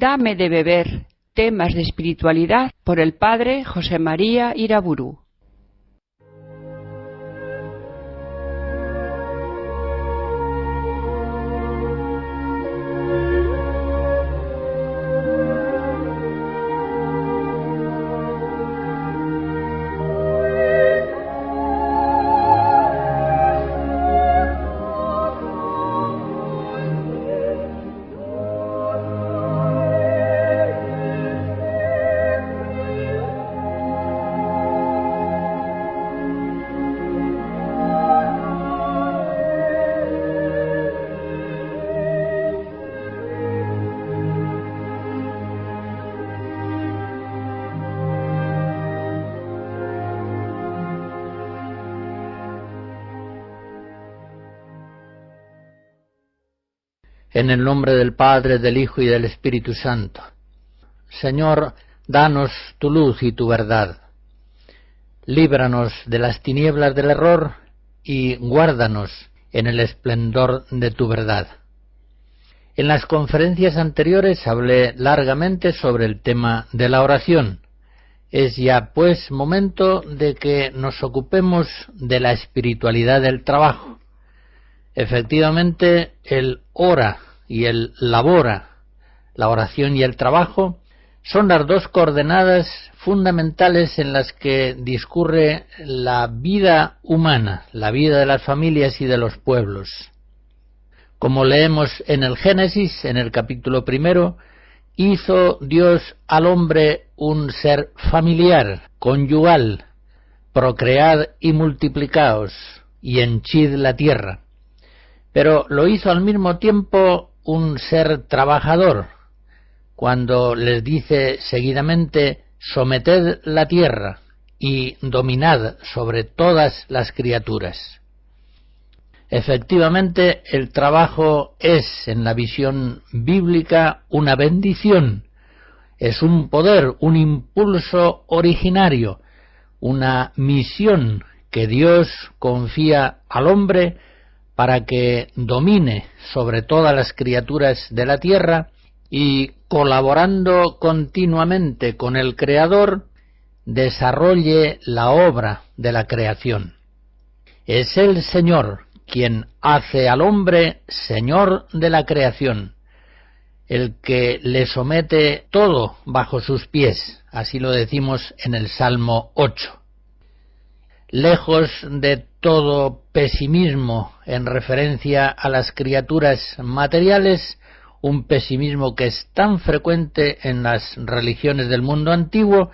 Dame de beber, temas de espiritualidad, por el padre José María Iraburu. En el nombre del Padre, del Hijo y del Espíritu Santo. Señor, danos tu luz y tu verdad. Líbranos de las tinieblas del error y guárdanos en el esplendor de tu verdad. En las conferencias anteriores hablé largamente sobre el tema de la oración. Es ya, pues, momento de que nos ocupemos de la espiritualidad del trabajo. Efectivamente, el ora y el labora, la oración y el trabajo, son las dos coordenadas fundamentales en las que discurre la vida humana, la vida de las familias y de los pueblos. Como leemos en el Génesis, en el capítulo 1, hizo Dios al hombre un ser familiar, conyugal, procread y multiplicaos, y henchid la tierra. Pero lo hizo al mismo tiempo un ser trabajador, cuando les dice seguidamente: someted la tierra y dominad sobre todas las criaturas. Efectivamente, el trabajo es, en la visión bíblica, una bendición, es un poder, un impulso originario, una misión que Dios confía al hombre para que domine sobre todas las criaturas de la tierra y, colaborando continuamente con el Creador, desarrolle la obra de la creación. Es el Señor quien hace al hombre Señor de la creación, el que le somete todo bajo sus pies, así lo decimos en el Salmo 8. Lejos de todo pesimismo en referencia a las criaturas materiales, un pesimismo que es tan frecuente en las religiones del mundo antiguo,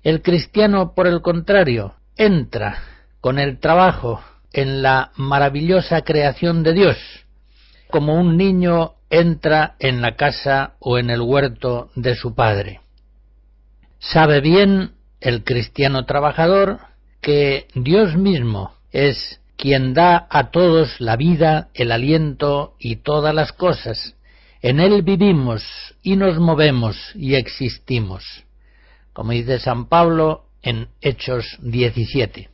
el cristiano, por el contrario, entra con el trabajo en la maravillosa creación de Dios, como un niño entra en la casa o en el huerto de su padre. Sabe bien el cristiano trabajador que Dios mismo es quien da a todos la vida, el aliento y todas las cosas. En Él vivimos y nos movemos y existimos, como dice San Pablo en Hechos 17.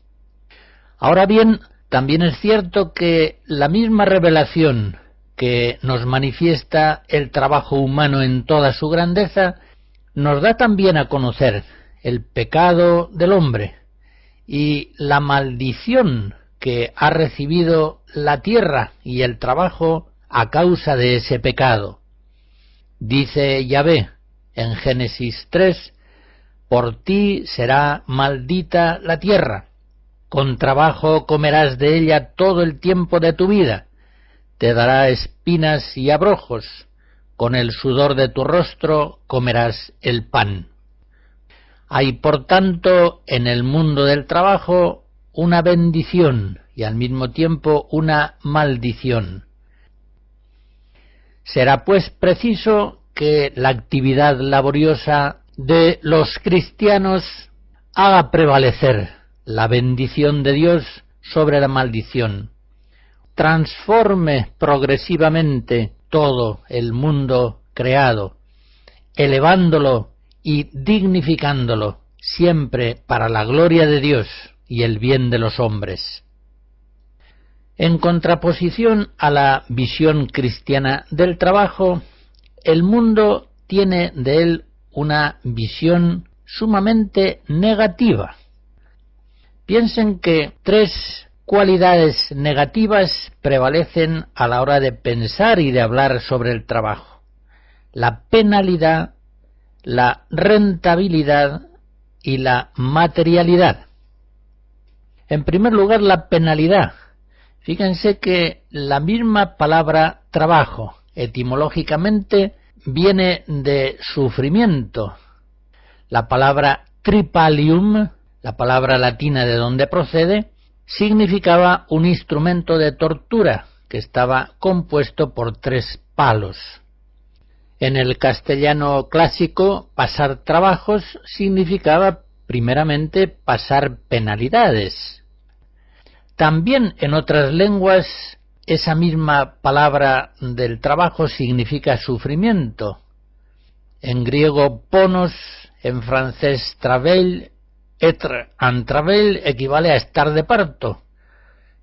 Ahora bien, también es cierto que la misma revelación que nos manifiesta el trabajo humano en toda su grandeza, nos da también a conocer el pecado del hombre y la maldición que ha recibido la tierra y el trabajo a causa de ese pecado. Dice Yahvé en Génesis 3, por ti será maldita la tierra, con trabajo comerás de ella todo el tiempo de tu vida, te dará espinas y abrojos, con el sudor de tu rostro comerás el pan. Hay, por tanto, en el mundo del trabajo una bendición y al mismo tiempo una maldición. Será pues preciso que la actividad laboriosa de los cristianos haga prevalecer la bendición de Dios sobre la maldición, transforme progresivamente todo el mundo creado, elevándolo y dignificándolo siempre para la gloria de Dios y el bien de los hombres. En contraposición a la visión cristiana del trabajo, el mundo tiene de él una visión sumamente negativa. Piensen que 3 cualidades negativas prevalecen a la hora de pensar y de hablar sobre el trabajo: la penalidad, la rentabilidad y la materialidad. En primer lugar, la penalidad. Fíjense que la misma palabra trabajo, etimológicamente, viene de sufrimiento. La palabra tripalium, la palabra latina de donde procede, significaba un instrumento de tortura que estaba compuesto por 3 palos. En el castellano clásico, pasar trabajos significaba primeramente pasar penalidades. También en otras lenguas esa misma palabra del trabajo significa sufrimiento. En griego ponos, en francés travail, être en travail equivale a estar de parto.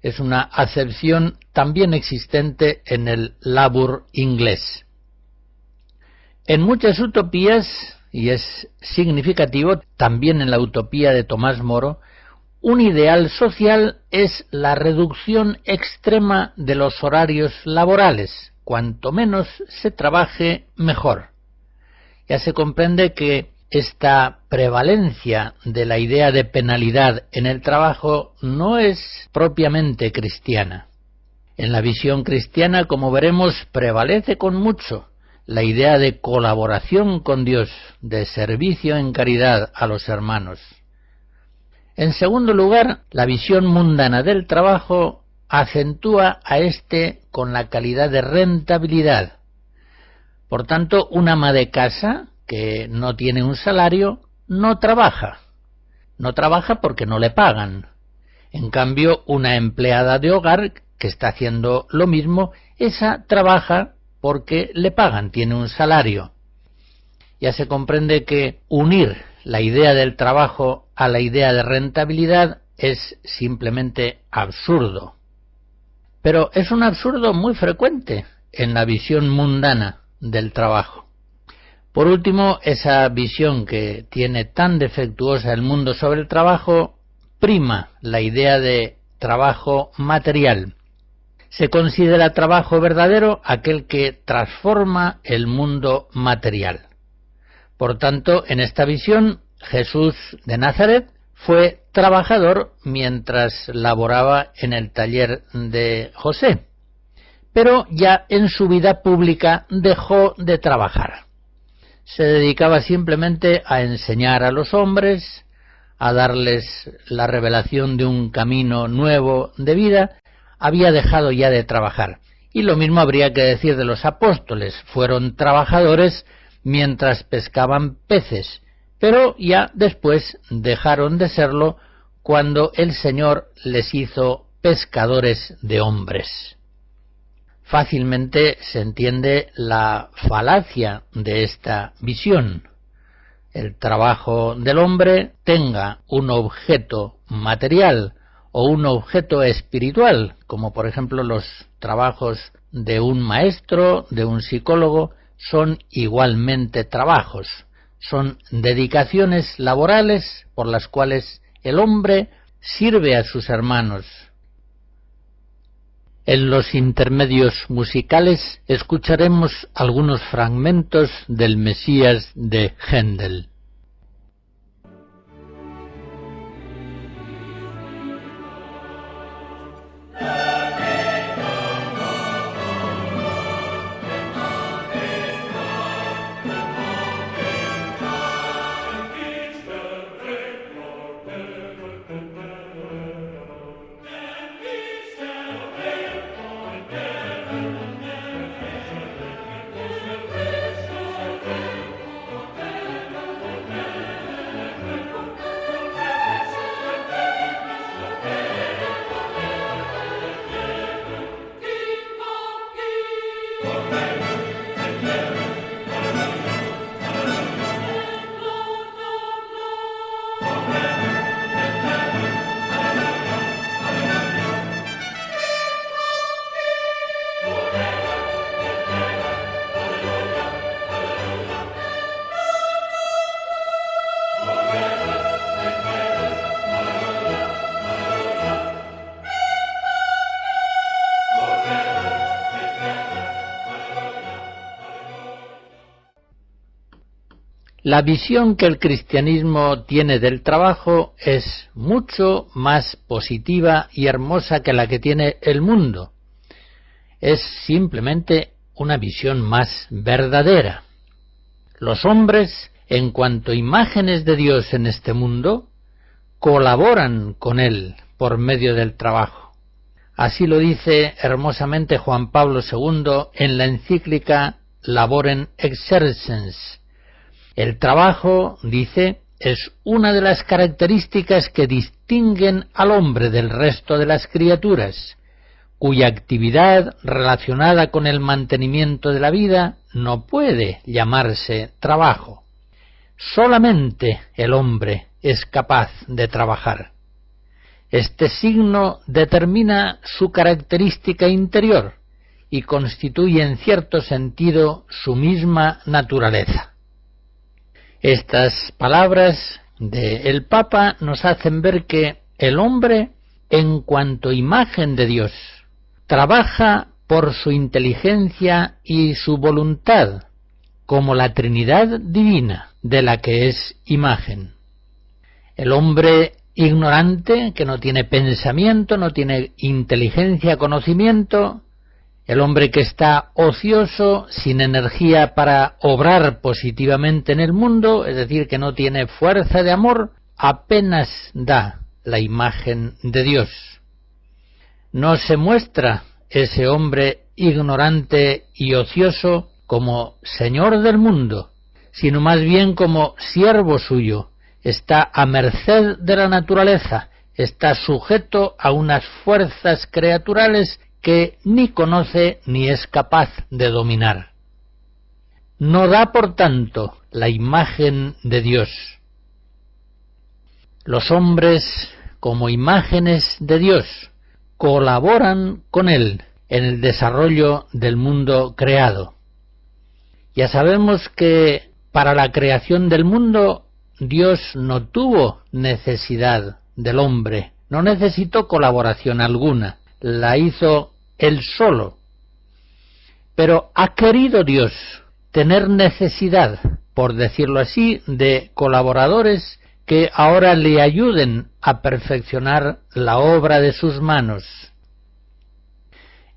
Es una acepción también existente en el labor inglés. En muchas utopías, y es significativo también en la utopía de Tomás Moro, un ideal social es la reducción extrema de los horarios laborales. Cuanto menos se trabaje, mejor. Ya se comprende que esta prevalencia de la idea de penalidad en el trabajo no es propiamente cristiana. En la visión cristiana, como veremos, prevalece con mucho la idea de colaboración con Dios, de servicio en caridad a los hermanos. En segundo lugar, la visión mundana del trabajo acentúa a este con la calidad de rentabilidad. Por tanto, una ama de casa que no tiene un salario no trabaja. No trabaja porque no le pagan. En cambio, una empleada de hogar que está haciendo lo mismo, esa trabaja porque le pagan, tiene un salario. Ya se comprende que unir la idea del trabajo a la idea de rentabilidad es simplemente absurdo. Pero es un absurdo muy frecuente en la visión mundana del trabajo. Por último, esa visión que tiene tan defectuosa el mundo sobre el trabajo prima la idea de trabajo material. Se considera trabajo verdadero aquel que transforma el mundo material. Por tanto, en esta visión, Jesús de Nazaret fue trabajador mientras laboraba en el taller de José, pero ya en su vida pública dejó de trabajar. Se dedicaba simplemente a enseñar a los hombres, a darles la revelación de un camino nuevo de vida. Había dejado ya de trabajar. Y lo mismo habría que decir de los apóstoles. Fueron trabajadores mientras pescaban peces, pero ya después dejaron de serlo cuando el Señor les hizo pescadores de hombres. Fácilmente se entiende la falacia de esta visión. El trabajo del hombre tenga un objeto material o un objeto espiritual, como por ejemplo los trabajos de un maestro, de un psicólogo, son igualmente trabajos, son dedicaciones laborales por las cuales el hombre sirve a sus hermanos. En los intermedios musicales escucharemos algunos fragmentos del Mesías de Händel. La visión que el cristianismo tiene del trabajo es mucho más positiva y hermosa que la que tiene el mundo. Es simplemente una visión más verdadera. Los hombres, en cuanto imágenes de Dios en este mundo, colaboran con Él por medio del trabajo. Así lo dice hermosamente Juan Pablo II en la encíclica Laborem Exercens. El trabajo, dice, es una de las características que distinguen al hombre del resto de las criaturas, cuya actividad relacionada con el mantenimiento de la vida no puede llamarse trabajo. Solamente el hombre es capaz de trabajar. Este signo determina su característica interior y constituye en cierto sentido su misma naturaleza. Estas palabras del Papa nos hacen ver que el hombre, en cuanto imagen de Dios, trabaja por su inteligencia y su voluntad, como la Trinidad divina de la que es imagen. El hombre ignorante, que no tiene pensamiento, no tiene inteligencia, conocimiento, el hombre que está ocioso, sin energía para obrar positivamente en el mundo, es decir, que no tiene fuerza de amor, apenas da la imagen de Dios. No se muestra ese hombre ignorante y ocioso como señor del mundo, sino más bien como siervo suyo. Está a merced de la naturaleza, está sujeto a unas fuerzas creaturales que ni conoce ni es capaz de dominar. No da, por tanto, la imagen de Dios. Los hombres, como imágenes de Dios, colaboran con Él en el desarrollo del mundo creado. Ya sabemos que para la creación del mundo Dios no tuvo necesidad del hombre, no necesitó colaboración alguna, la hizo Él solo. Pero ha querido Dios tener necesidad, por decirlo así, de colaboradores que ahora le ayuden a perfeccionar la obra de sus manos.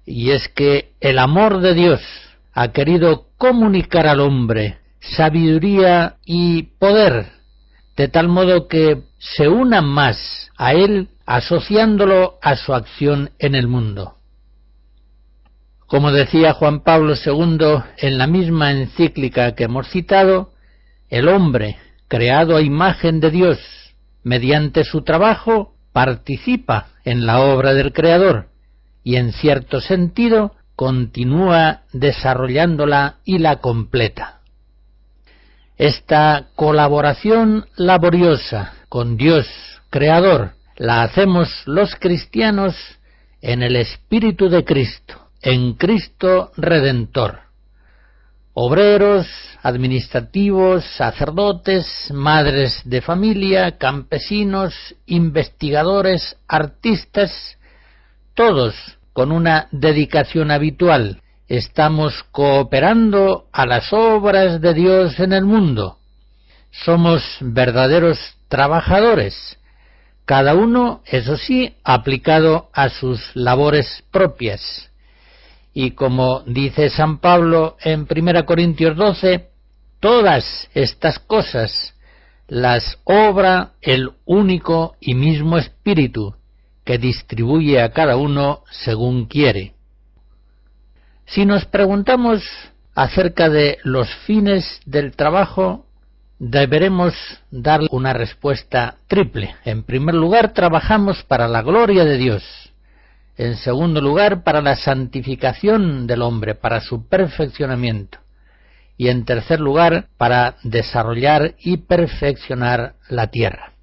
Y es que el amor de Dios ha querido comunicar al hombre sabiduría y poder, de tal modo que se unan más a Él, asociándolo a su acción en el mundo. Como decía Juan Pablo II en la misma encíclica que hemos citado, el hombre, creado a imagen de Dios, mediante su trabajo, participa en la obra del Creador y en cierto sentido continúa desarrollándola y la completa. Esta colaboración laboriosa con Dios Creador la hacemos los cristianos en el Espíritu de Cristo, en Cristo Redentor. Obreros, administrativos, sacerdotes, madres de familia, campesinos, investigadores, artistas, todos con una dedicación habitual, estamos cooperando a las obras de Dios en el mundo. Somos verdaderos trabajadores, cada uno, eso sí, aplicado a sus labores propias. Y como dice San Pablo en 1 Corintios 12, todas estas cosas las obra el único y mismo Espíritu, que distribuye a cada uno según quiere. Si nos preguntamos acerca de los fines del trabajo, deberemos dar una respuesta triple. En primer lugar, trabajamos para la gloria de Dios. En segundo lugar, para la santificación del hombre, para su perfeccionamiento. Y en tercer lugar, para desarrollar y perfeccionar la tierra.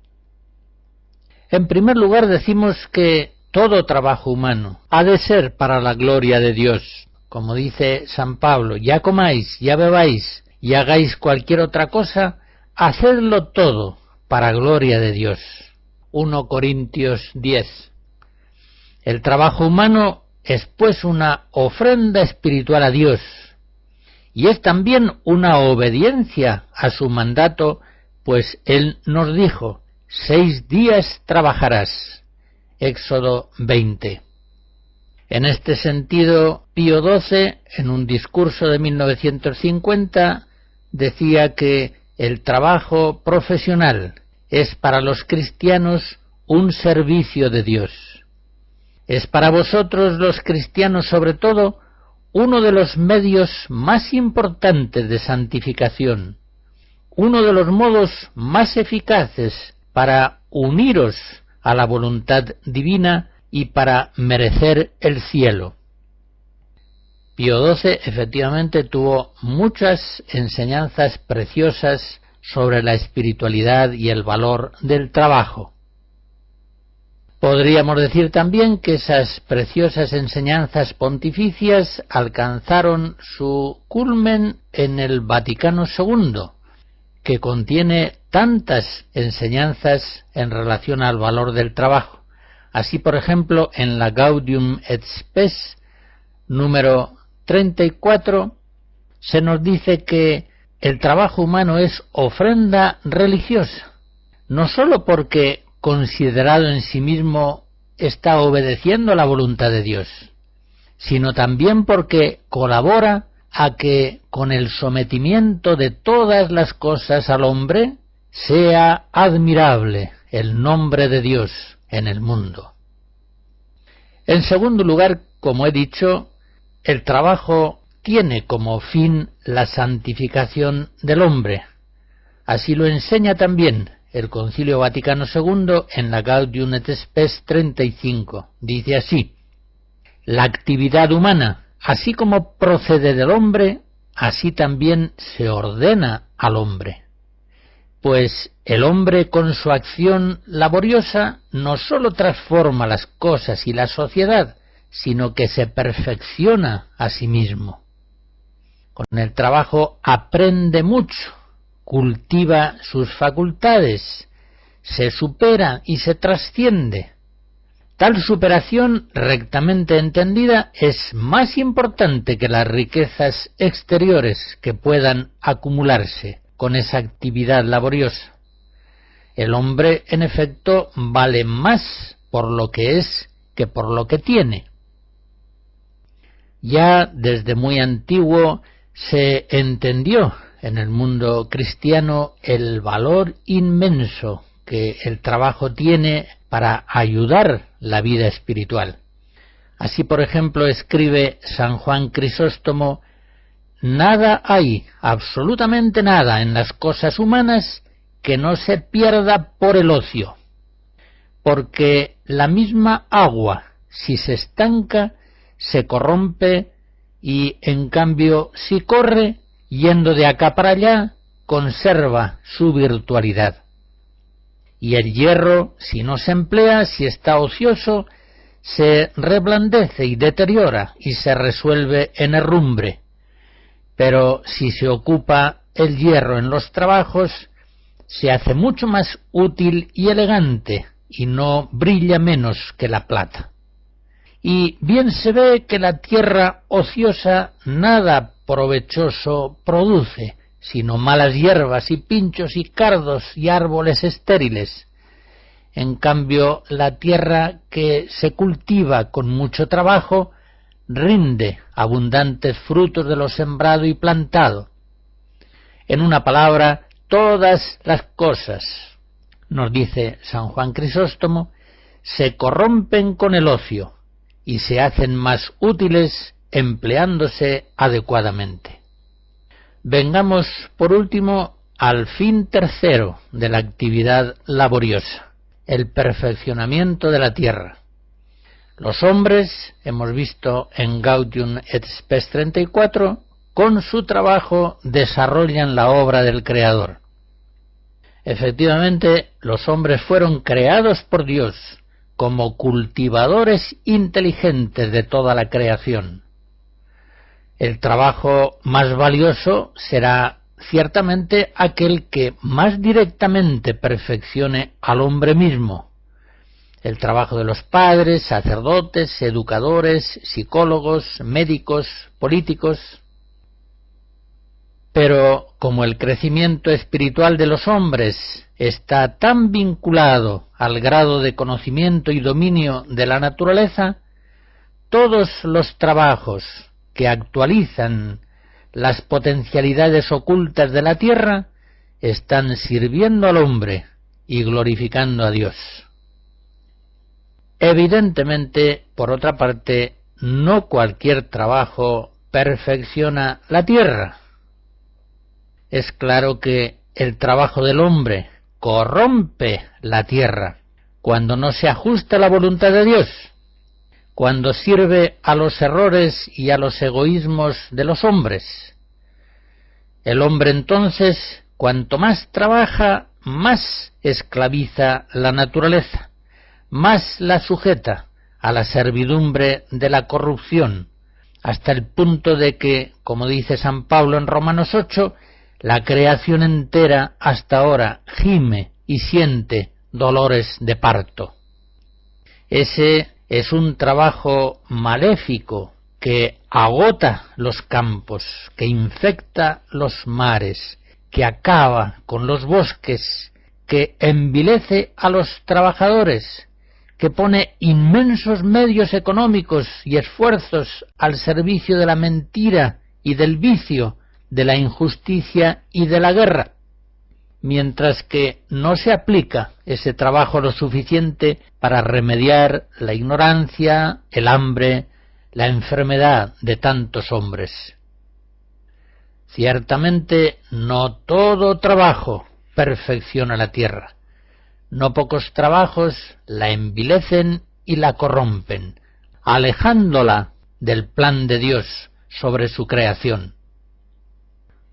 En primer lugar, decimos que todo trabajo humano ha de ser para la gloria de Dios. Como dice San Pablo, ya comáis, ya bebáis y hagáis cualquier otra cosa, hacedlo todo para gloria de Dios. 1 Corintios 10. El trabajo humano es pues una ofrenda espiritual a Dios, y es también una obediencia a su mandato, pues Él nos dijo: 6 días trabajarás. Éxodo 20. En este sentido, Pío XII, en un discurso de 1950, decía que el trabajo profesional es para los cristianos un servicio de Dios. Es para vosotros los cristianos, sobre todo, uno de los medios más importantes de santificación, uno de los modos más eficaces para uniros a la voluntad divina y para merecer el cielo. Pío XII efectivamente tuvo muchas enseñanzas preciosas sobre la espiritualidad y el valor del trabajo. Podríamos decir también que esas preciosas enseñanzas pontificias alcanzaron su culmen en el Vaticano II, que contiene tantas enseñanzas en relación al valor del trabajo. Así, por ejemplo, en la Gaudium et Spes número 34 se nos dice que el trabajo humano es ofrenda religiosa, no sólo porque considerado en sí mismo está obedeciendo a la voluntad de Dios, sino también porque colabora a que con el sometimiento de todas las cosas al hombre sea admirable el nombre de Dios en el mundo. En segundo lugar, como he dicho, el trabajo tiene como fin la santificación del hombre. Así lo enseña también el Concilio Vaticano II en la Gaudium et Spes 35. Dice así: la actividad humana, así como procede del hombre, así también se ordena al hombre. Pues el hombre con su acción laboriosa no sólo transforma las cosas y la sociedad, sino que se perfecciona a sí mismo. Con el trabajo aprende mucho, cultiva sus facultades, se supera y se trasciende. Tal superación, rectamente entendida, es más importante que las riquezas exteriores que puedan acumularse con esa actividad laboriosa. El hombre, en efecto, vale más por lo que es que por lo que tiene. Ya desde muy antiguo se entendió en el mundo cristiano el valor inmenso que el trabajo tiene para ayudar la vida espiritual. Así, por ejemplo, escribe San Juan Crisóstomo: nada hay, absolutamente nada, en las cosas humanas que no se pierda por el ocio, porque la misma agua, si se estanca, se corrompe, y en cambio, si corre, yendo de acá para allá, conserva su virtualidad. Y el hierro, si no se emplea, si está ocioso, se reblandece y deteriora y se resuelve en herrumbre. Pero si se ocupa el hierro en los trabajos, se hace mucho más útil y elegante y no brilla menos que la plata. Y bien se ve que la tierra ociosa nada provechoso produce, sino malas hierbas y pinchos y cardos y árboles estériles. En cambio, la tierra que se cultiva con mucho trabajo rinde abundantes frutos de lo sembrado y plantado. En una palabra, todas las cosas, nos dice San Juan Crisóstomo, se corrompen con el ocio y se hacen más útiles empleándose adecuadamente. Vengamos, por último, al fin tercero de la actividad laboriosa, el perfeccionamiento de la tierra. Los hombres, hemos visto en Gaudium et Spes 34, con su trabajo desarrollan la obra del Creador. Efectivamente, los hombres fueron creados por Dios como cultivadores inteligentes de toda la creación. El trabajo más valioso será ciertamente aquel que más directamente perfeccione al hombre mismo. El trabajo de los padres, sacerdotes, educadores, psicólogos, médicos, políticos. Pero como el crecimiento espiritual de los hombres está tan vinculado al grado de conocimiento y dominio de la naturaleza, todos los trabajos que actualizan las potencialidades ocultas de la tierra están sirviendo al hombre y glorificando a Dios. Evidentemente, por otra parte, no cualquier trabajo perfecciona la tierra. Es claro que el trabajo del hombre corrompe la tierra cuando no se ajusta a la voluntad de Dios, cuando sirve a los errores y a los egoísmos de los hombres. El hombre entonces, cuanto más trabaja, más esclaviza la naturaleza, más la sujeta a la servidumbre de la corrupción, hasta el punto de que, como dice San Pablo en Romanos 8, la creación entera hasta ahora gime y siente dolores de parto. Ese es un trabajo maléfico que agota los campos, que infecta los mares, que acaba con los bosques, que envilece a los trabajadores, que pone inmensos medios económicos y esfuerzos al servicio de la mentira y del vicio, de la injusticia y de la guerra, mientras que no se aplica ese trabajo lo suficiente para remediar la ignorancia, el hambre, la enfermedad de tantos hombres. Ciertamente no todo trabajo perfecciona la tierra. No pocos trabajos la envilecen y la corrompen, alejándola del plan de Dios sobre su creación.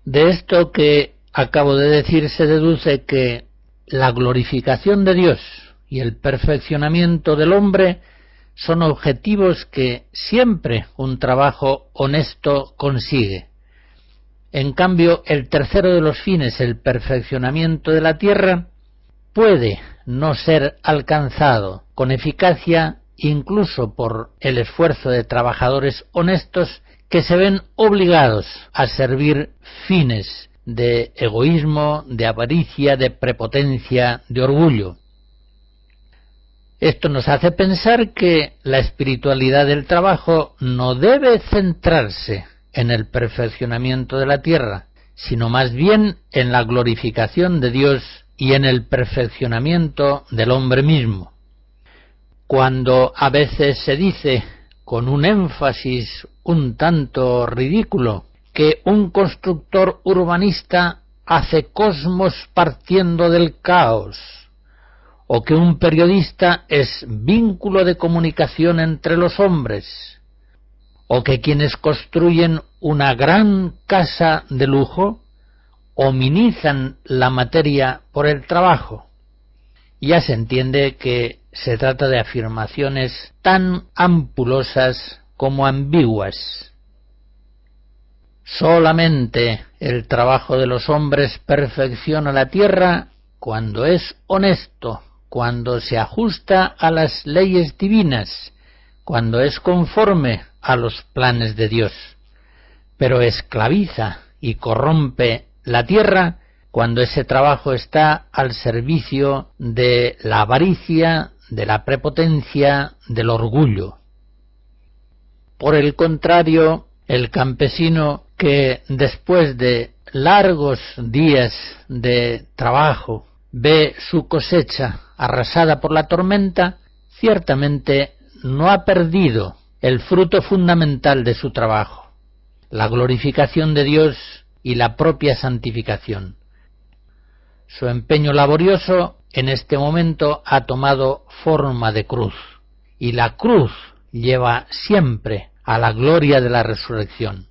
De esto que acabo de decir se deduce que la glorificación de Dios y el perfeccionamiento del hombre son objetivos que siempre un trabajo honesto consigue. En cambio, el tercero de los fines, el perfeccionamiento de la tierra, puede no ser alcanzado con eficacia incluso por el esfuerzo de trabajadores honestos que se ven obligados a servir fines de egoísmo, de avaricia, de prepotencia, de orgullo. Esto nos hace pensar que la espiritualidad del trabajo no debe centrarse en el perfeccionamiento de la tierra, sino más bien en la glorificación de Dios y en el perfeccionamiento del hombre mismo. Cuando a veces se dice, con un énfasis un tanto ridículo, que un constructor urbanista hace cosmos partiendo del caos, o que un periodista es vínculo de comunicación entre los hombres, o que quienes construyen una gran casa de lujo hominizan la materia por el trabajo, ya se entiende que se trata de afirmaciones tan ampulosas como ambiguas. Solamente el trabajo de los hombres perfecciona la tierra cuando es honesto, cuando se ajusta a las leyes divinas, cuando es conforme a los planes de Dios, pero esclaviza y corrompe la tierra cuando ese trabajo está al servicio de la avaricia, de la prepotencia, del orgullo. Por el contrario, el campesino que después de largos días de trabajo ve su cosecha arrasada por la tormenta, ciertamente no ha perdido el fruto fundamental de su trabajo, la glorificación de Dios y la propia santificación. Su empeño laborioso en este momento ha tomado forma de cruz, y la cruz lleva siempre a la gloria de la resurrección.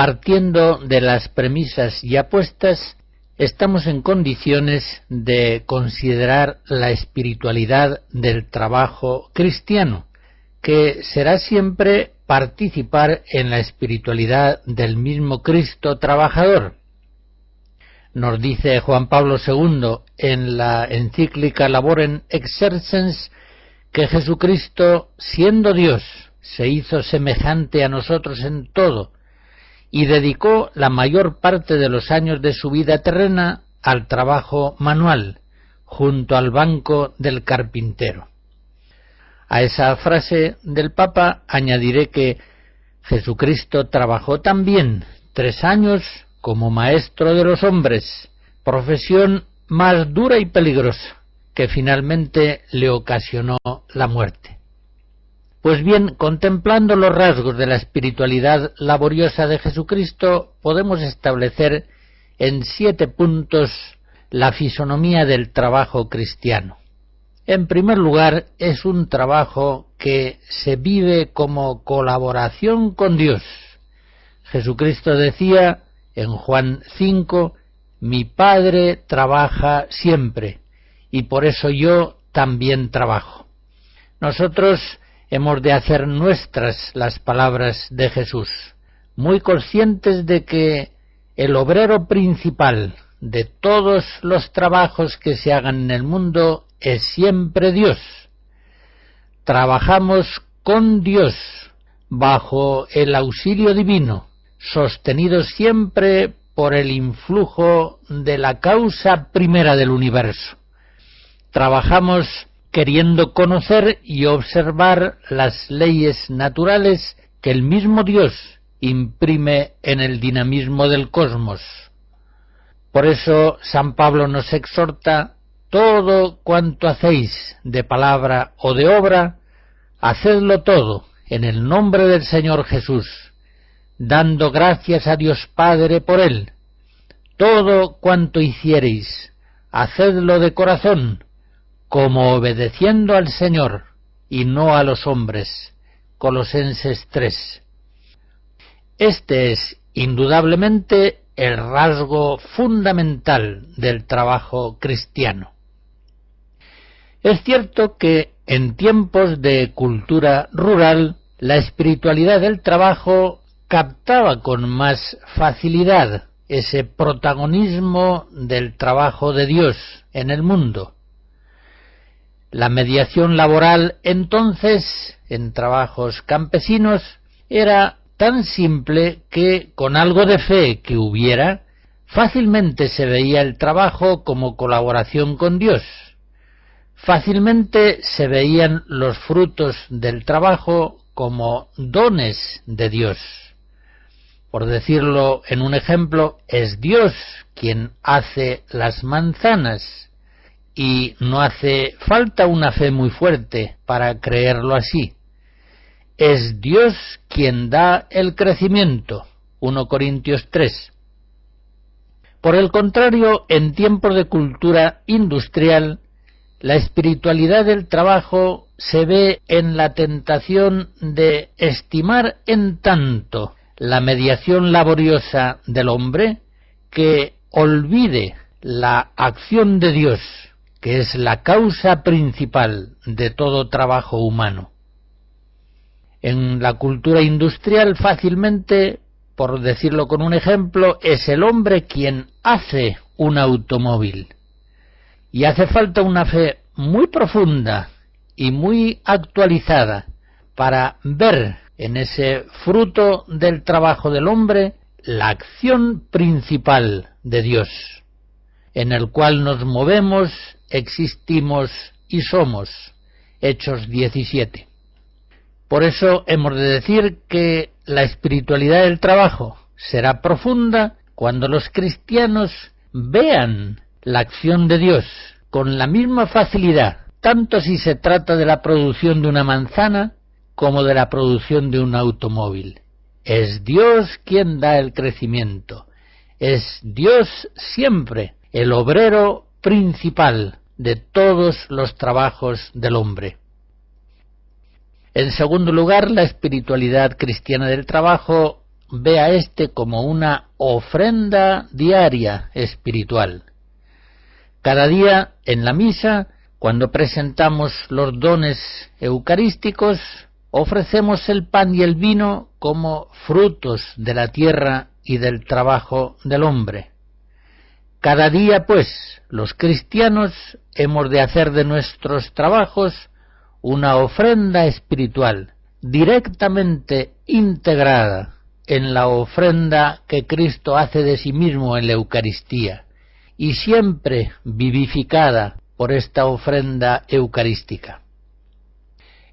partiendo de las premisas ya puestas, estamos en condiciones de considerar la espiritualidad del trabajo cristiano, que será siempre participar en la espiritualidad del mismo Cristo trabajador. Nos dice Juan Pablo II en la encíclica Laborem Exercens que Jesucristo, siendo Dios, se hizo semejante a nosotros en todo y dedicó la mayor parte de los años de su vida terrena al trabajo manual, junto al banco del carpintero. A esa frase del Papa añadiré que Jesucristo trabajó también 3 años como maestro de los hombres, profesión más dura y peligrosa, que finalmente le ocasionó la muerte. Pues bien, contemplando los rasgos de la espiritualidad laboriosa de Jesucristo, podemos establecer en 7 puntos la fisonomía del trabajo cristiano. En primer lugar, es un trabajo que se vive como colaboración con Dios. Jesucristo decía en Juan 5, «Mi Padre trabaja siempre, y por eso yo también trabajo». Nosotros hemos de hacer nuestras las palabras de Jesús, muy conscientes de que el obrero principal de todos los trabajos que se hagan en el mundo es siempre Dios. Trabajamos con Dios, bajo el auxilio divino, sostenidos siempre por el influjo de la causa primera del universo. Trabajamos queriendo conocer y observar las leyes naturales que el mismo Dios imprime en el dinamismo del cosmos. Por eso San Pablo nos exhorta: todo cuanto hacéis de palabra o de obra, hacedlo todo en el nombre del Señor Jesús, dando gracias a Dios Padre por él. Todo cuanto hiciereis, hacedlo de corazón, como obedeciendo al Señor y no a los hombres. Colosenses 3. Este es indudablemente el rasgo fundamental del trabajo cristiano. Es cierto que en tiempos de cultura rural, la espiritualidad del trabajo captaba con más facilidad ese protagonismo del trabajo de Dios en el mundo. La mediación laboral entonces, en trabajos campesinos, era tan simple que, con algo de fe que hubiera, fácilmente se veía el trabajo como colaboración con Dios. Fácilmente se veían los frutos del trabajo como dones de Dios. Por decirlo en un ejemplo, es Dios quien hace las manzanas, y no hace falta una fe muy fuerte para creerlo así. Es Dios quien da el crecimiento. 1 Corintios 3. Por el contrario, en tiempos de cultura industrial, la espiritualidad del trabajo se ve en la tentación de estimar en tanto la mediación laboriosa del hombre que olvide la acción de Dios, que es la causa principal de todo trabajo humano. En la cultura industrial fácilmente, por decirlo con un ejemplo, es el hombre quien hace un automóvil. Y hace falta una fe muy profunda y muy actualizada para ver en ese fruto del trabajo del hombre la acción principal de Dios, en el cual nos movemos, existimos y somos. Hechos 17. Por eso hemos de decir que la espiritualidad del trabajo será profunda cuando los cristianos vean la acción de Dios con la misma facilidad, tanto si se trata de la producción de una manzana como de la producción de un automóvil. Es Dios quien da el crecimiento. Es Dios siempre el obrero principal de todos los trabajos del hombre. En segundo lugar, la espiritualidad cristiana del trabajo ve a éste como una ofrenda diaria espiritual. Cada día en la misa, cuando presentamos los dones eucarísticos, ofrecemos el pan y el vino como frutos de la tierra y del trabajo del hombre. Cada día, pues, los cristianos hemos de hacer de nuestros trabajos una ofrenda espiritual, directamente integrada en la ofrenda que Cristo hace de sí mismo en la Eucaristía, y siempre vivificada por esta ofrenda eucarística.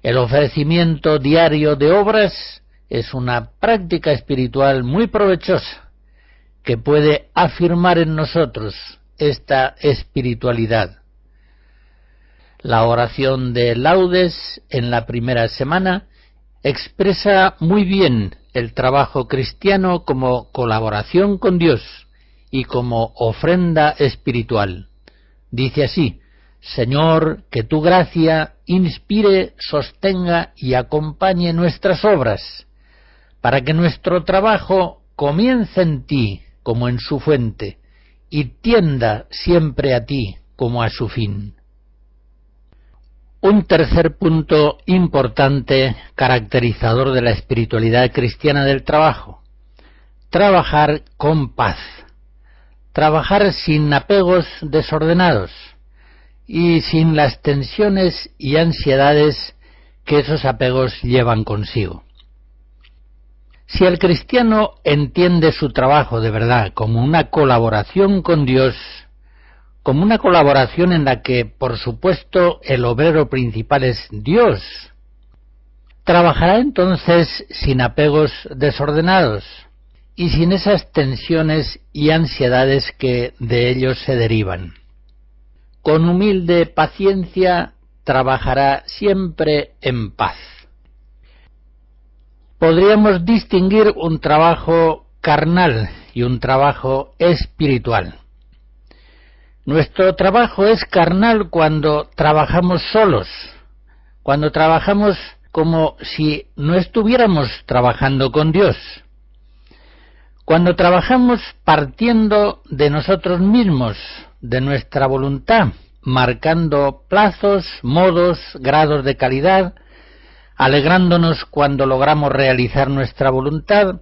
El ofrecimiento diario de obras es una práctica espiritual muy provechosa que puede afirmar en nosotros esta espiritualidad. La oración de Laudes en la primera semana expresa muy bien el trabajo cristiano como colaboración con Dios y como ofrenda espiritual. Dice así: Señor, que tu gracia inspire, sostenga y acompañe nuestras obras, para que nuestro trabajo comience en ti como en su fuente, y tienda siempre a ti como a su fin. Un tercer punto importante caracterizador de la espiritualidad cristiana del trabajo: trabajar con paz, trabajar sin apegos desordenados y sin las tensiones y ansiedades que esos apegos llevan consigo. Si el cristiano entiende su trabajo de verdad como una colaboración con Dios, como una colaboración en la que, por supuesto, el obrero principal es Dios, trabajará entonces sin apegos desordenados y sin esas tensiones y ansiedades que de ellos se derivan. Con humilde paciencia trabajará siempre en paz. Podríamos distinguir un trabajo carnal y un trabajo espiritual. Nuestro trabajo es carnal cuando trabajamos solos, cuando trabajamos como si no estuviéramos trabajando con Dios, cuando trabajamos partiendo de nosotros mismos, de nuestra voluntad, marcando plazos, modos, grados de calidad, alegrándonos cuando logramos realizar nuestra voluntad,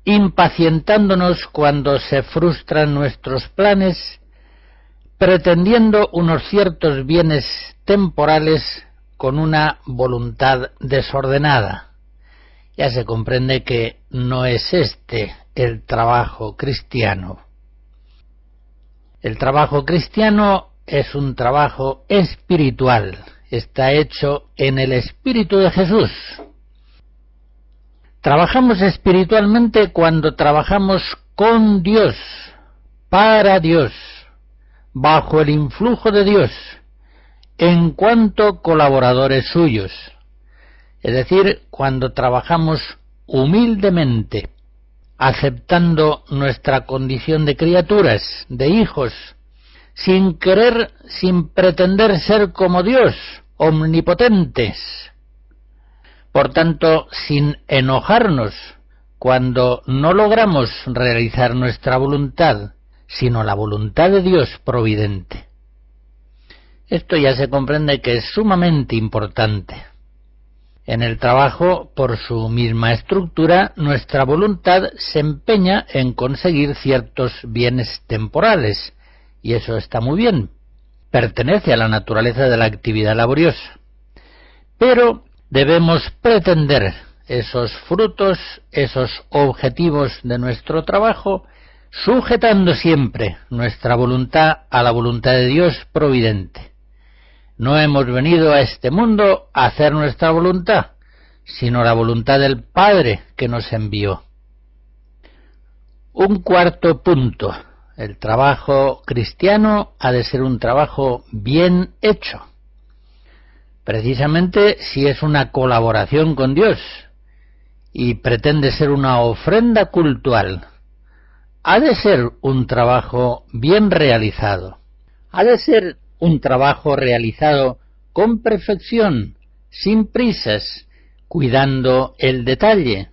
impacientándonos cuando se frustran nuestros planes, pretendiendo unos ciertos bienes temporales con una voluntad desordenada. Ya se comprende que no es este el trabajo cristiano. El trabajo cristiano es un trabajo espiritual, está hecho en el Espíritu de Jesús. Trabajamos espiritualmente cuando trabajamos con Dios, para Dios, bajo el influjo de Dios, en cuanto colaboradores suyos. Es decir, cuando trabajamos humildemente, aceptando nuestra condición de criaturas, de hijos, sin querer, sin pretender ser como Dios, omnipotentes. Por tanto, sin enojarnos cuando no logramos realizar nuestra voluntad, sino la voluntad de Dios providente. Esto ya se comprende que es sumamente importante. En el trabajo, por su misma estructura, nuestra voluntad se empeña en conseguir ciertos bienes temporales, y eso está muy bien. Pertenece a la naturaleza de la actividad laboriosa. Pero debemos pretender esos frutos, esos objetivos de nuestro trabajo, sujetando siempre nuestra voluntad a la voluntad de Dios providente. No hemos venido a este mundo a hacer nuestra voluntad, sino la voluntad del Padre que nos envió. Un cuarto punto: el trabajo cristiano ha de ser un trabajo bien hecho. Precisamente si es una colaboración con Dios y pretende ser una ofrenda cultual, ha de ser un trabajo bien realizado, ha de ser un trabajo realizado con perfección, sin prisas, cuidando el detalle,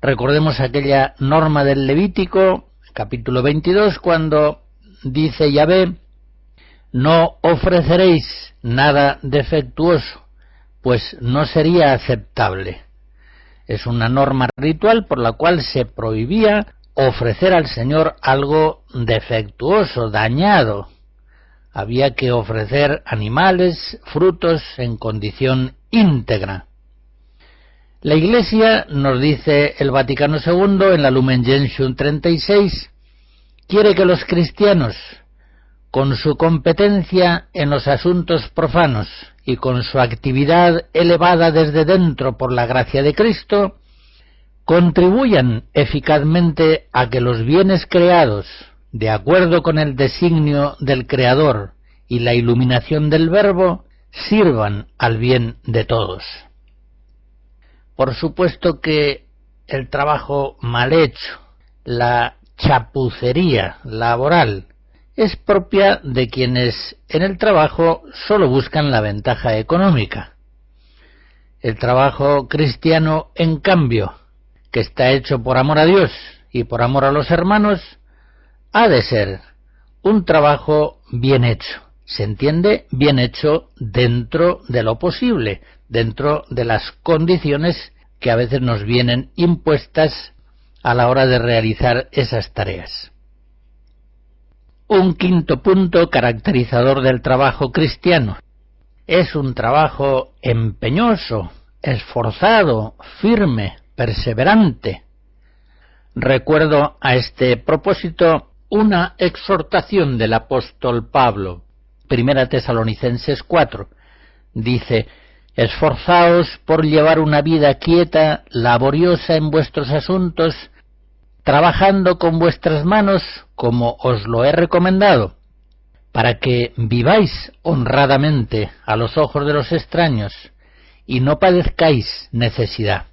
Recordemos aquella norma del Levítico, capítulo 22, cuando dice Yahvé: no ofreceréis nada defectuoso, pues no sería aceptable. Es una norma ritual por la cual se prohibía ofrecer al Señor algo defectuoso, dañado. Había que ofrecer animales, frutos en condición íntegra. La Iglesia, nos dice el Vaticano II en la Lumen Gentium 36, quiere que los cristianos, con su competencia en los asuntos profanos y con su actividad elevada desde dentro por la gracia de Cristo, contribuyan eficazmente a que los bienes creados, de acuerdo con el designio del Creador y la iluminación del Verbo, sirvan al bien de todos. Por supuesto que el trabajo mal hecho, la chapucería laboral, es propia de quienes en el trabajo solo buscan la ventaja económica. El trabajo cristiano, en cambio, que está hecho por amor a Dios y por amor a los hermanos, ha de ser un trabajo bien hecho. Se entiende bien hecho dentro de lo posible, dentro de las condiciones que a veces nos vienen impuestas a la hora de realizar esas tareas. Un quinto punto caracterizador del trabajo cristiano: es un trabajo empeñoso, esforzado, firme, perseverante. Recuerdo a este propósito una exhortación del apóstol Pablo, 1 Tesalonicenses 4, dice: esforzaos por llevar una vida quieta, laboriosa en vuestros asuntos, trabajando con vuestras manos como os lo he recomendado, para que viváis honradamente a los ojos de los extraños y no padezcáis necesidad.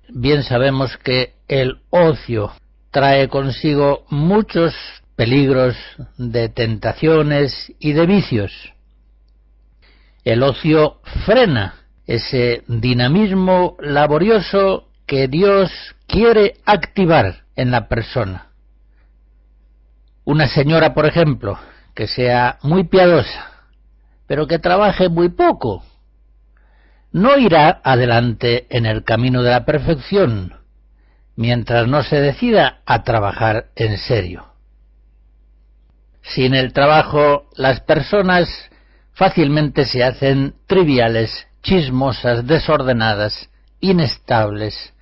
Bien sabemos que el ocio trae consigo muchos peligros de tentaciones y de vicios. El ocio frena ese dinamismo laborioso que Dios quiere activar en la persona. Una señora, por ejemplo, que sea muy piadosa, pero que trabaje muy poco, no irá adelante en el camino de la perfección mientras no se decida a trabajar en serio. Sin el trabajo, las personas fácilmente se hacen triviales, chismosas, desordenadas, inestables,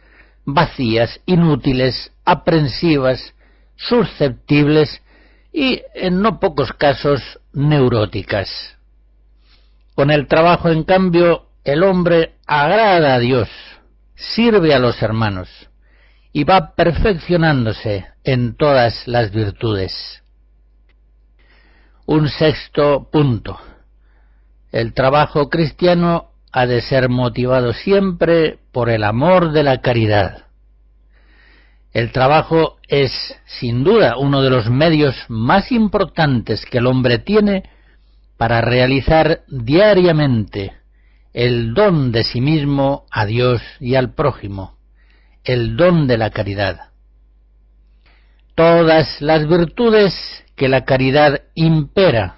vacías, inútiles, aprensivas, susceptibles y, en no pocos casos, neuróticas. Con el trabajo, en cambio, el hombre agrada a Dios, sirve a los hermanos y va perfeccionándose en todas las virtudes. Un sexto punto: el trabajo cristiano ha de ser motivado siempre por el amor de la caridad. El trabajo es, sin duda, uno de los medios más importantes que el hombre tiene para realizar diariamente el don de sí mismo a Dios y al prójimo, el don de la caridad. Todas las virtudes que la caridad impera,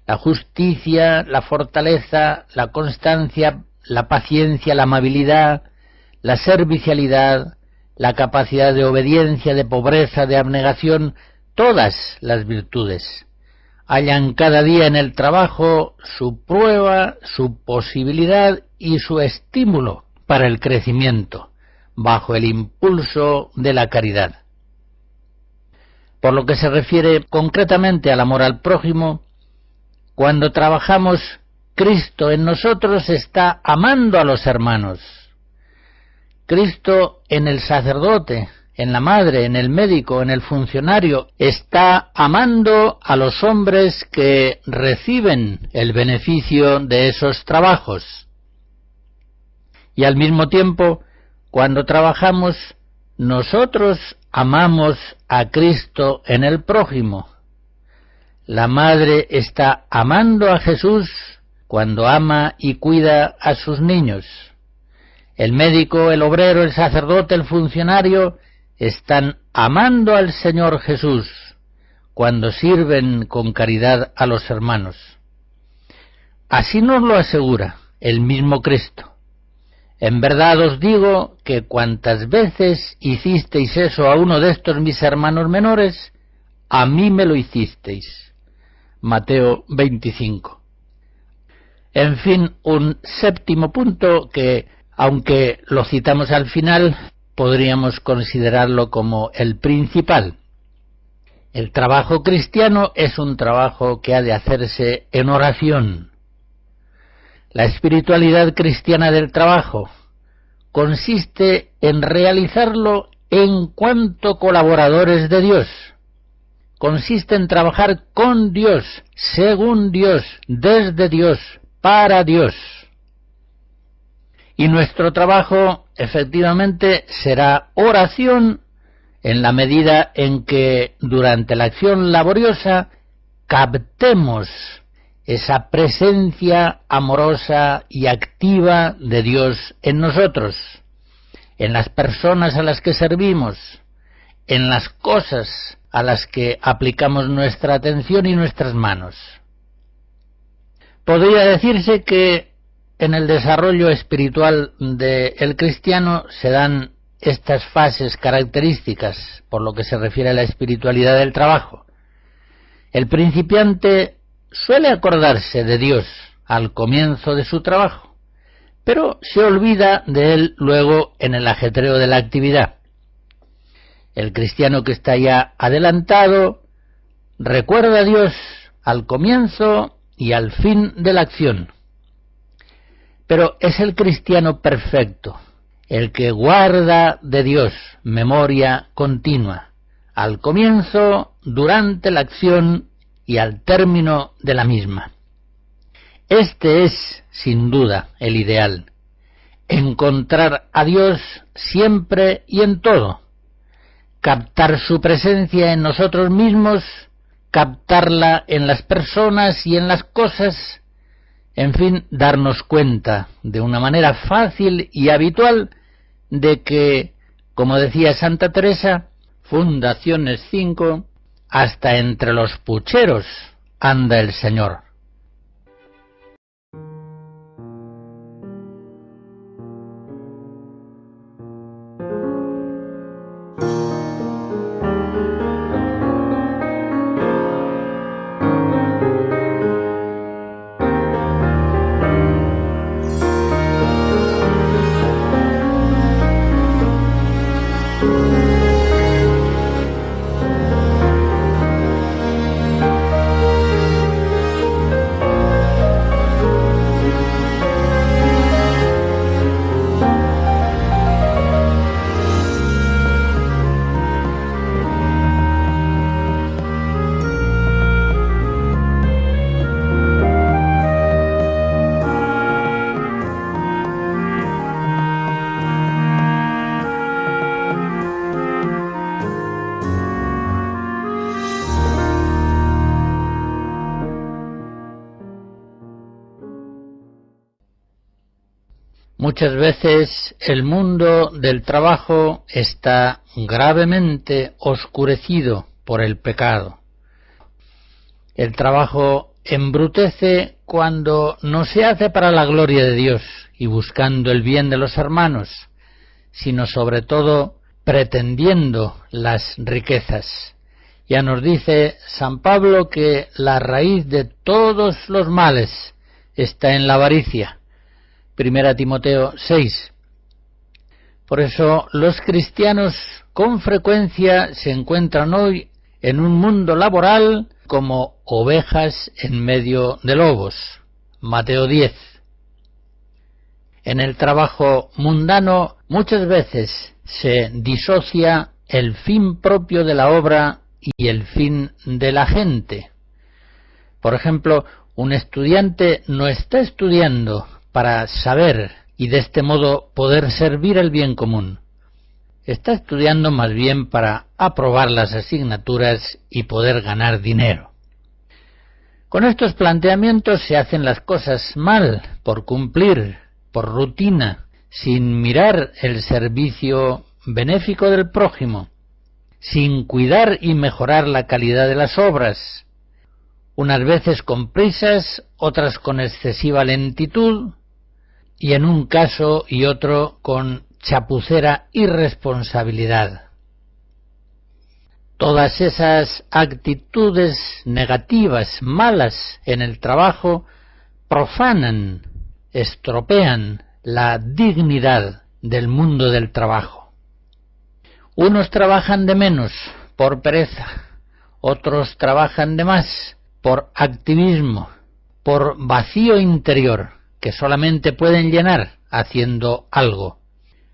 la justicia, la fortaleza, la constancia, la paciencia, la amabilidad, la servicialidad, la capacidad de obediencia, de pobreza, de abnegación, todas las virtudes hallan cada día en el trabajo su prueba, su posibilidad y su estímulo para el crecimiento, bajo el impulso de la caridad. Por lo que se refiere concretamente al amor al prójimo, cuando trabajamos, Cristo en nosotros está amando a los hermanos. Cristo en el sacerdote, en la madre, en el médico, en el funcionario, está amando a los hombres que reciben el beneficio de esos trabajos. Y al mismo tiempo, cuando trabajamos, nosotros amamos a Cristo en el prójimo. La madre está amando a Jesús cuando ama y cuida a sus niños. El médico, el obrero, el sacerdote, el funcionario están amando al Señor Jesús cuando sirven con caridad a los hermanos. Así nos lo asegura el mismo Cristo. En verdad os digo que cuantas veces hicisteis eso a uno de estos mis hermanos menores, a mí me lo hicisteis. Mateo 25. En fin, un séptimo punto que, aunque lo citamos al final, podríamos considerarlo como el principal. El trabajo cristiano es un trabajo que ha de hacerse en oración. La espiritualidad cristiana del trabajo consiste en realizarlo en cuanto colaboradores de Dios. Consiste en trabajar con Dios, según Dios, desde Dios, para Dios. Y nuestro trabajo, efectivamente, será oración en la medida en que durante la acción laboriosa captemos esa presencia amorosa y activa de Dios en nosotros, en las personas a las que servimos, en las cosas a las que aplicamos nuestra atención y nuestras manos. Podría decirse que en el desarrollo espiritual del cristiano se dan estas fases características por lo que se refiere a la espiritualidad del trabajo. El principiante suele acordarse de Dios al comienzo de su trabajo, pero se olvida de él luego en el ajetreo de la actividad. El cristiano que está ya adelantado recuerda a Dios al comienzo y al fin de la acción. Pero es el cristiano perfecto, el que guarda de Dios memoria continua, al comienzo, durante la acción y al término de la misma. Este es, sin duda, el ideal: encontrar a Dios siempre y en todo, captar su presencia en nosotros mismos, captarla en las personas y en las cosas, en fin, darnos cuenta de una manera fácil y habitual de que, como decía Santa Teresa, Fundaciones 5, hasta entre los pucheros anda el Señor. Muchas veces el mundo del trabajo está gravemente oscurecido por el pecado. El trabajo embrutece cuando no se hace para la gloria de Dios y buscando el bien de los hermanos, sino sobre todo pretendiendo las riquezas. Ya nos dice San Pablo que la raíz de todos los males está en la avaricia. 1 Timoteo 6. Por eso los cristianos con frecuencia se encuentran hoy en un mundo laboral como ovejas en medio de lobos. Mateo 10. En el trabajo mundano muchas veces se disocia el fin propio de la obra y el fin de la gente. Por ejemplo, un estudiante no está estudiando para saber y de este modo poder servir el bien común. Está estudiando más bien para aprobar las asignaturas y poder ganar dinero. Con estos planteamientos se hacen las cosas mal, por cumplir, por rutina, sin mirar el servicio benéfico del prójimo, sin cuidar y mejorar la calidad de las obras, unas veces con prisas, otras con excesiva lentitud, y en un caso y otro con chapucera irresponsabilidad. Todas esas actitudes negativas, malas en el trabajo, profanan, estropean la dignidad del mundo del trabajo. Unos trabajan de menos por pereza, otros trabajan de más por activismo, por vacío interior que solamente pueden llenar haciendo algo.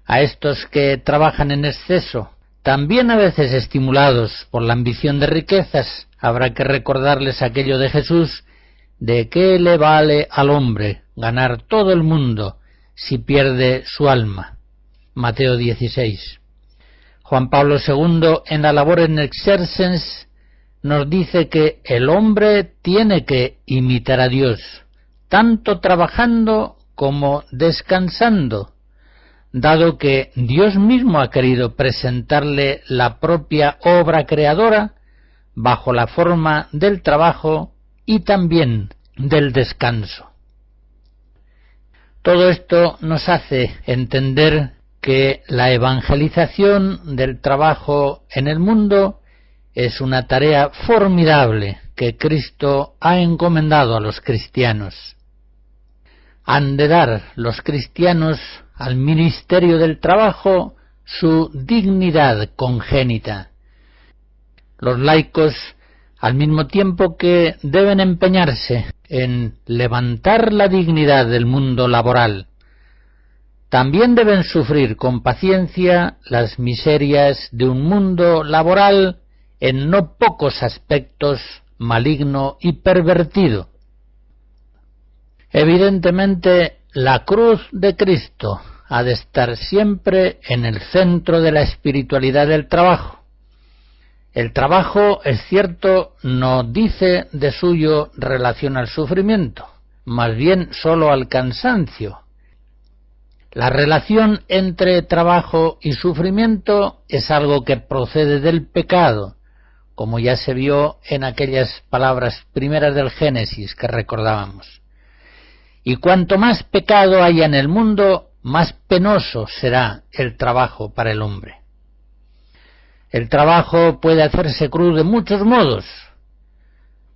A estos que trabajan en exceso, también a veces estimulados por la ambición de riquezas, habrá que recordarles aquello de Jesús: ¿de qué le vale al hombre ganar todo el mundo si pierde su alma? Mateo 16. Juan Pablo II, en la Labor in Exercens, nos dice que el hombre tiene que imitar a Dios, tanto trabajando como descansando, dado que Dios mismo ha querido presentarle la propia obra creadora bajo la forma del trabajo y también del descanso. Todo esto nos hace entender que la evangelización del trabajo en el mundo es una tarea formidable que Cristo ha encomendado a los cristianos. Han de dar los cristianos al ministerio del trabajo su dignidad congénita. Los laicos, al mismo tiempo que deben empeñarse en levantar la dignidad del mundo laboral, también deben sufrir con paciencia las miserias de un mundo laboral en no pocos aspectos maligno y pervertido. Evidentemente, la cruz de Cristo ha de estar siempre en el centro de la espiritualidad del trabajo. El trabajo, es cierto, no dice de suyo relación al sufrimiento, más bien sólo al cansancio. La relación entre trabajo y sufrimiento es algo que procede del pecado, como ya se vio en aquellas palabras primeras del Génesis que recordábamos. Y cuanto más pecado haya en el mundo, más penoso será el trabajo para el hombre. El trabajo puede hacerse cruz de muchos modos.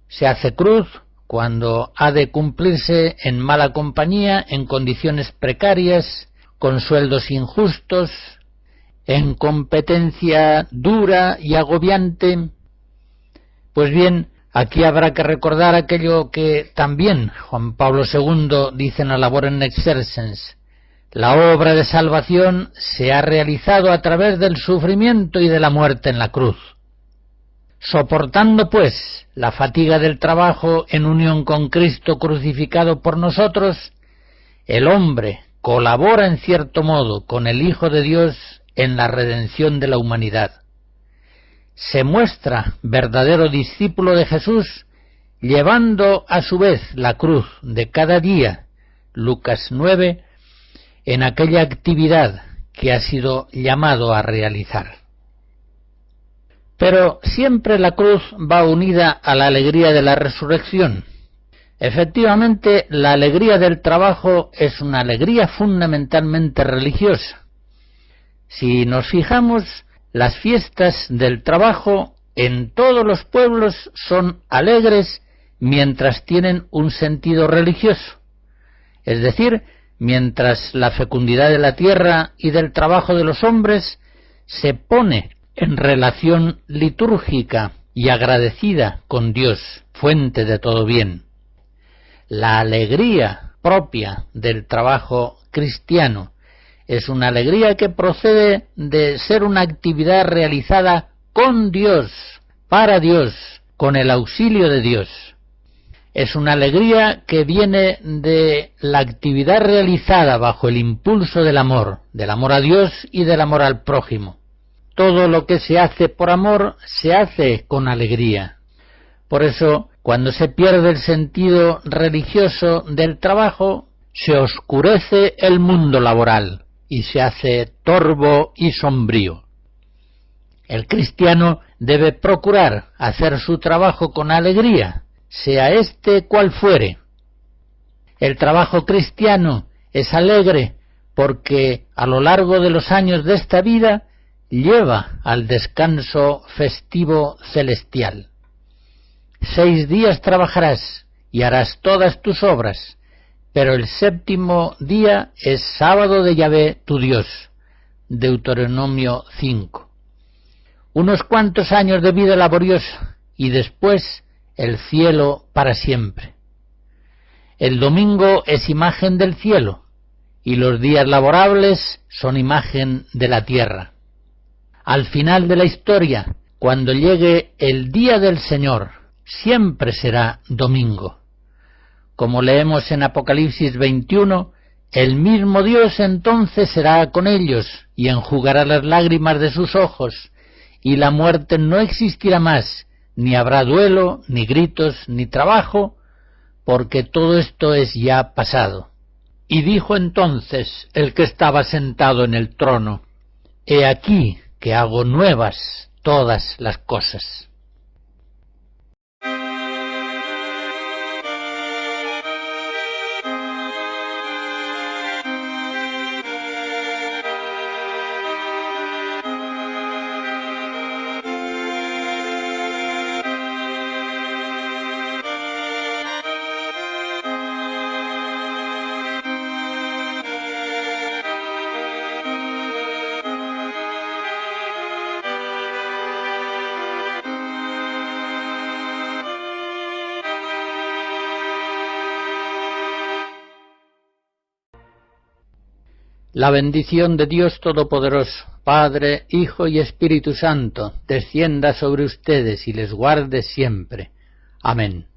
Se hace cruz cuando ha de cumplirse en mala compañía, en condiciones precarias, con sueldos injustos, en competencia dura y agobiante. Pues bien, aquí habrá que recordar aquello que también Juan Pablo II dice en la Labor in Exercens: la obra de salvación se ha realizado a través del sufrimiento y de la muerte en la cruz. Soportando, pues, la fatiga del trabajo en unión con Cristo crucificado por nosotros, el hombre colabora en cierto modo con el Hijo de Dios en la redención de la humanidad. Se muestra verdadero discípulo de Jesús, llevando a su vez la cruz de cada día, Lucas 9, en aquella actividad que ha sido llamado a realizar. Pero siempre la cruz va unida a la alegría de la resurrección. Efectivamente, la alegría del trabajo es una alegría fundamentalmente religiosa. Si nos fijamos, las fiestas del trabajo en todos los pueblos son alegres mientras tienen un sentido religioso, es decir, mientras la fecundidad de la tierra y del trabajo de los hombres se pone en relación litúrgica y agradecida con Dios, fuente de todo bien. La alegría propia del trabajo cristiano es una alegría que procede de ser una actividad realizada con Dios, para Dios, con el auxilio de Dios. Es una alegría que viene de la actividad realizada bajo el impulso del amor a Dios y del amor al prójimo. Todo lo que se hace por amor se hace con alegría. Por eso, cuando se pierde el sentido religioso del trabajo, se oscurece el mundo laboral. y se hace torvo y sombrío. El cristiano debe procurar hacer su trabajo con alegría, sea éste cual fuere. El trabajo cristiano es alegre porque a lo largo de los años de esta vida lleva al descanso festivo celestial. 6 días trabajarás y harás todas tus obras, pero el 7º día es sábado de Yahvé tu Dios. Deuteronomio 5. Unos cuantos años de vida laboriosa y después el cielo para siempre. El domingo es imagen del cielo y los días laborables son imagen de la tierra. Al final de la historia, cuando llegue el día del Señor, siempre será domingo. Como leemos en Apocalipsis 21, el mismo Dios entonces será con ellos y enjugará las lágrimas de sus ojos, y la muerte no existirá más, ni habrá duelo, ni gritos, ni trabajo, porque todo esto es ya pasado. Y dijo entonces el que estaba sentado en el trono: He aquí que hago nuevas todas las cosas. La bendición de Dios Todopoderoso, Padre, Hijo y Espíritu Santo, descienda sobre ustedes y les guarde siempre. Amén.